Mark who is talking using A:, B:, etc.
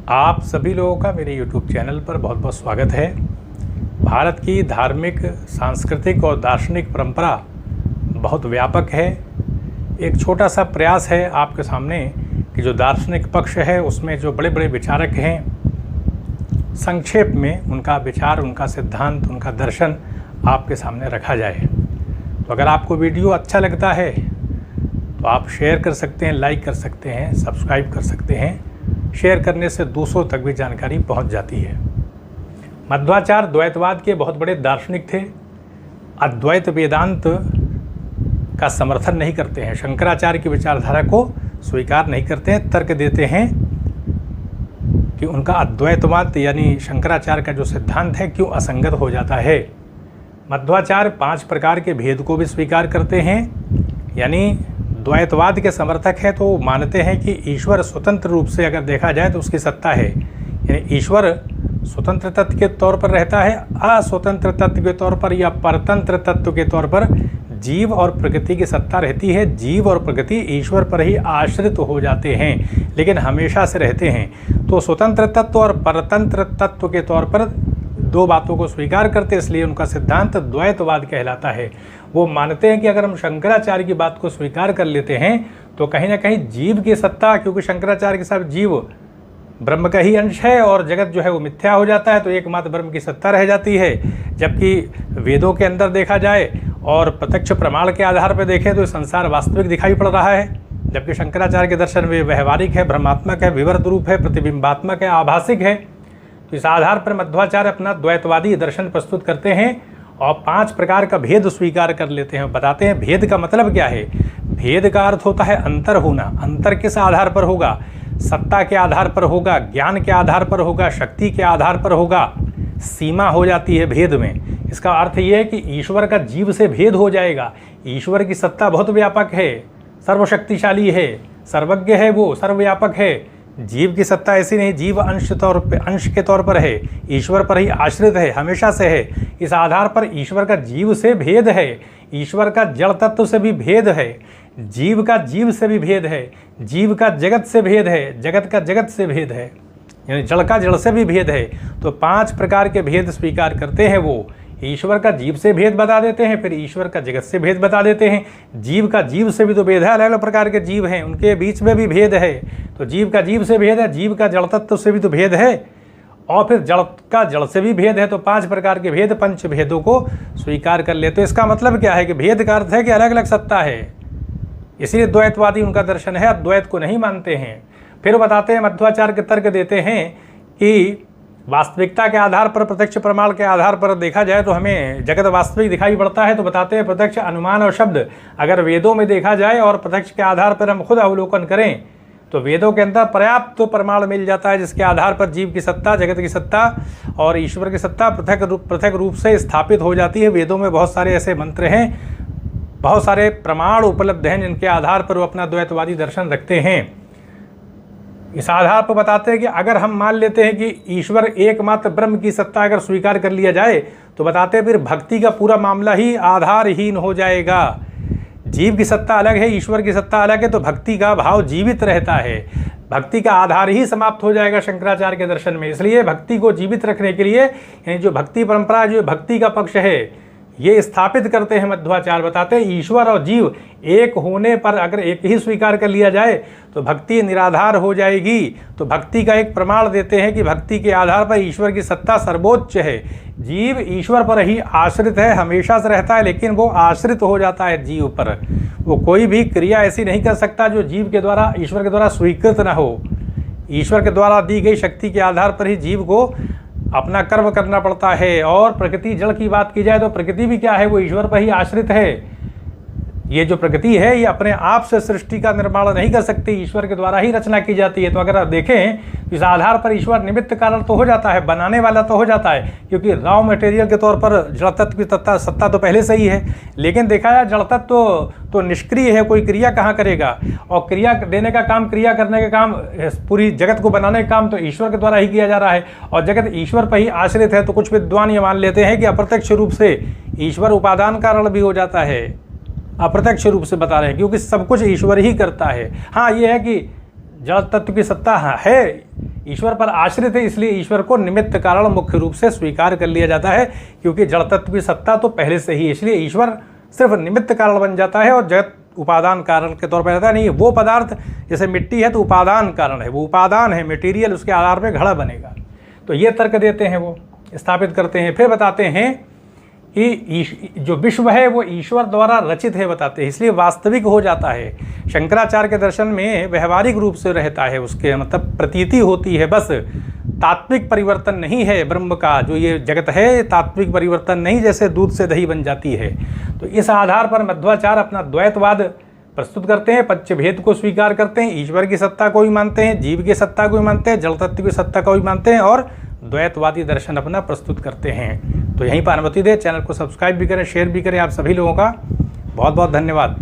A: आप सभी लोगों का मेरे YouTube चैनल पर बहुत बहुत स्वागत है। भारत की धार्मिक, सांस्कृतिक और दार्शनिक परंपरा बहुत व्यापक है। एक छोटा सा प्रयास है आपके सामने कि जो दार्शनिक पक्ष है उसमें जो बड़े बड़े विचारक हैं, संक्षेप में उनका विचार, उनका सिद्धांत, उनका दर्शन आपके सामने रखा जाए। तो अगर आपको वीडियो अच्छा लगता है तो आप शेयर कर सकते हैं, लाइक कर सकते हैं, सब्सक्राइब कर सकते हैं। शेयर करने से दूसरों तक भी जानकारी पहुंच जाती है। मध्वाचार्य द्वैतवाद के बहुत बड़े दार्शनिक थे। अद्वैत वेदांत का समर्थन नहीं करते हैं, शंकराचार्य की विचारधारा को स्वीकार नहीं करते हैं। तर्क देते हैं कि उनका अद्वैतवाद यानी शंकराचार्य का जो सिद्धांत है क्यों असंगत हो जाता है। मध्वाचार्य 5 प्रकार के भेद को भी स्वीकार करते हैं, यानी द्वैतवाद के समर्थक है तो मानते हैं कि ईश्वर स्वतंत्र रूप से अगर देखा जाए तो उसकी सत्ता है, यानी ईश्वर स्वतंत्र तत्व के तौर पर रहता है, अस्वतंत्र तत्व के तौर पर या परतंत्र तत्व के तौर पर जीव और प्रकृति की सत्ता रहती है। जीव और प्रकृति ईश्वर पर ही आश्रित हो जाते हैं, लेकिन हमेशा से रहते हैं। तो स्वतंत्र तत्व और परतंत्र तत्व के तौर पर 2 बातों को स्वीकार करते, इसलिए उनका सिद्धांत द्वैतवाद कहलाता है। वो मानते हैं कि अगर हम शंकराचार्य की बात को स्वीकार कर लेते हैं तो कहीं ना कहीं जीव की सत्ता, क्योंकि शंकराचार्य के साथ जीव ब्रह्म का ही अंश है और जगत जो है वो मिथ्या हो जाता है, तो एकमात्र ब्रह्म की सत्ता रह जाती है। जबकि वेदों के अंदर देखा जाए और प्रत्यक्ष प्रमाण के आधार पर देखें तो संसार वास्तविक दिखाई पड़ रहा है, जबकि शंकराचार्य के दर्शन में व्यवहारिक है, भ्रमात्मक है, विवर्त रूप है, प्रतिबिंबात्मक है, आभासिक है। तो इस आधार पर मध्वाचार्य अपना द्वैतवादी दर्शन प्रस्तुत करते हैं और 5 प्रकार का भेद स्वीकार कर लेते हैं। बताते हैं भेद का मतलब क्या है। भेद का अर्थ होता है अंतर होना। अंतर किस आधार पर होगा? सत्ता के आधार पर होगा, ज्ञान के आधार पर होगा, शक्ति के आधार पर होगा। सीमा हो जाती है भेद में। इसका अर्थ यह है कि ईश्वर का जीव से भेद हो जाएगा। ईश्वर की सत्ता बहुत व्यापक है, सर्वशक्तिशाली है, सर्वज्ञ है, वो सर्वव्यापक है। जीव की सत्ता ऐसी नहीं, जीव अंश के तौर पर है, ईश्वर पर ही आश्रित है, हमेशा से है। इस आधार पर ईश्वर का जीव से भेद है, ईश्वर का जड़ तत्व से भी भेद है, जीव का जीव से भी भेद है, जीव का जगत से भेद है, जगत का जगत से भेद है, यानी जड़ का जड़ से भी भेद है। तो 5 प्रकार के भेद स्वीकार करते हैं वो। ईश्वर का जीव से भेद बता देते हैं, फिर ईश्वर का जगत से भेद बता देते हैं। जीव का जीव से भी तो भेद है, अलग अलग प्रकार के जीव हैं, उनके बीच में भी भेद है। तो जीव का जीव से भेद है, जीव का जड़ तत्व से भी तो भेद है, और फिर जड़ का जड़ से भी भेद है। तो 5 प्रकार के भेद, 5 भेदों को स्वीकार कर ले। तो इसका मतलब क्या है कि भेद का अर्थ है कि अलग अलग सत्ता है, इसलिए द्वैतवादी उनका दर्शन है, अद्वैत को नहीं मानते हैं। फिर बताते हैं, मध्वाचार्य के तर्क देते हैं कि वास्तविकता के आधार पर, प्रत्यक्ष प्रमाण के आधार पर देखा जाए तो हमें जगत वास्तविक दिखाई पड़ता है। तो बताते हैं प्रत्यक्ष अनुमान और शब्द अगर वेदों में देखा जाए और प्रत्यक्ष के आधार पर हम खुद अवलोकन करें तो वेदों के अंदर पर्याप्त तो प्रमाण मिल जाता है, जिसके आधार पर जीव की सत्ता, जगत की सत्ता और ईश्वर की सत्ता पृथक रूप से स्थापित हो जाती है। वेदों में बहुत सारे ऐसे मंत्र हैं, बहुत सारे प्रमाण उपलब्ध हैं जिनके आधार पर वो अपना द्वैतवादी दर्शन रखते हैं। इस आधार पर बताते हैं कि अगर हम मान लेते हैं कि ईश्वर एकमात्र ब्रह्म की सत्ता अगर स्वीकार कर लिया जाए तो बताते हैं फिर भक्ति का पूरा मामला ही आधारहीन हो जाएगा। जीव की सत्ता अलग है, ईश्वर की सत्ता अलग है, तो भक्ति का भाव जीवित रहता है, भक्ति का आधार ही समाप्त हो जाएगा शंकराचार्य के दर्शन में। इसलिए भक्ति को जीवित रखने के लिए यानी जो भक्ति परंपरा, जो भक्ति का पक्ष है, ये स्थापित करते हैं मध्वाचार्य। बताते हैं ईश्वर और जीव एक होने पर अगर एक ही स्वीकार कर लिया जाए तो भक्ति निराधार हो जाएगी। तो भक्ति का एक प्रमाण देते हैं कि भक्ति के आधार पर ईश्वर की सत्ता सर्वोच्च है। जीव ईश्वर पर ही आश्रित है, हमेशा से रहता है, लेकिन वो आश्रित हो जाता है जीव पर। वो कोई भी क्रिया ऐसी नहीं कर सकता जो जीव के द्वारा, ईश्वर के द्वारा स्वीकृत न हो। ईश्वर के द्वारा दी गई शक्ति के आधार पर ही जीव को अपना कर्म करना पड़ता है। और प्रकृति, जड़ की बात की जाए तो प्रकृति भी क्या है, वो ईश्वर पर ही आश्रित है। ये जो प्रकृति है ये अपने आप से सृष्टि का निर्माण नहीं कर सकती, ईश्वर के द्वारा ही रचना की जाती है। तो अगर आप देखें तो इस आधार पर ईश्वर निमित्त कारण तो हो जाता है, बनाने वाला तो हो जाता है, क्योंकि रॉ मटेरियल के तौर पर जड़ तत्व की सत्ता तो पहले से ही है। लेकिन देखा जाए जड़ तत्व तो निष्क्रिय है, कोई क्रिया कहाँ करेगा, और क्रिया देने का काम, क्रिया करने का काम, पूरी जगत को बनाने का काम तो ईश्वर के द्वारा ही किया जा रहा है, और जगत ईश्वर पर ही आश्रित है। तो कुछ विद्वान ये मान लेते हैं कि अप्रत्यक्ष रूप से ईश्वर उपादान कारण भी हो जाता है, अप्रत्यक्ष रूप से बता रहे हैं, क्योंकि सब कुछ ईश्वर ही करता है। हाँ, ये है कि जड़ तत्व की सत्ता है, ईश्वर पर आश्रित है, इसलिए ईश्वर को निमित्त कारण मुख्य रूप से स्वीकार कर लिया जाता है, क्योंकि जड़ तत्व की सत्ता तो पहले से ही, इसलिए ईश्वर सिर्फ निमित्त कारण बन जाता है और जगत उपादान कारण के तौर पर रहता है। नहीं, वो पदार्थ जैसे मिट्टी है तो उपादान कारण है, वो उपादान है, मटेरियल, उसके आधार पर घड़ा बनेगा। तो ये तर्क देते हैं, वो स्थापित करते हैं। फिर बताते हैं कि जो विश्व है वो ईश्वर द्वारा रचित है, बताते हैं, इसलिए वास्तविक हो जाता है। शंकराचार्य के दर्शन में व्यवहारिक रूप से रहता है, उसके मतलब प्रतीति होती है, बस तात्विक परिवर्तन नहीं है ब्रह्म का। जो ये जगत है तात्विक परिवर्तन नहीं, जैसे दूध से दही बन जाती है। तो इस आधार पर मध्वाचार्य अपना द्वैतवाद प्रस्तुत करते हैं, पंचभेद को स्वीकार करते हैं, ईश्वर की सत्ता को भी मानते हैं, जीव की सत्ता को भी मानते हैं, जड़ तत्व की सत्ता को भी मानते हैं और द्वैतवादी दर्शन अपना प्रस्तुत करते हैं। तो यहीं पर अनुमति दें, चैनल को सब्सक्राइब भी करें, शेयर भी करें। आप सभी लोगों का बहुत बहुत धन्यवाद।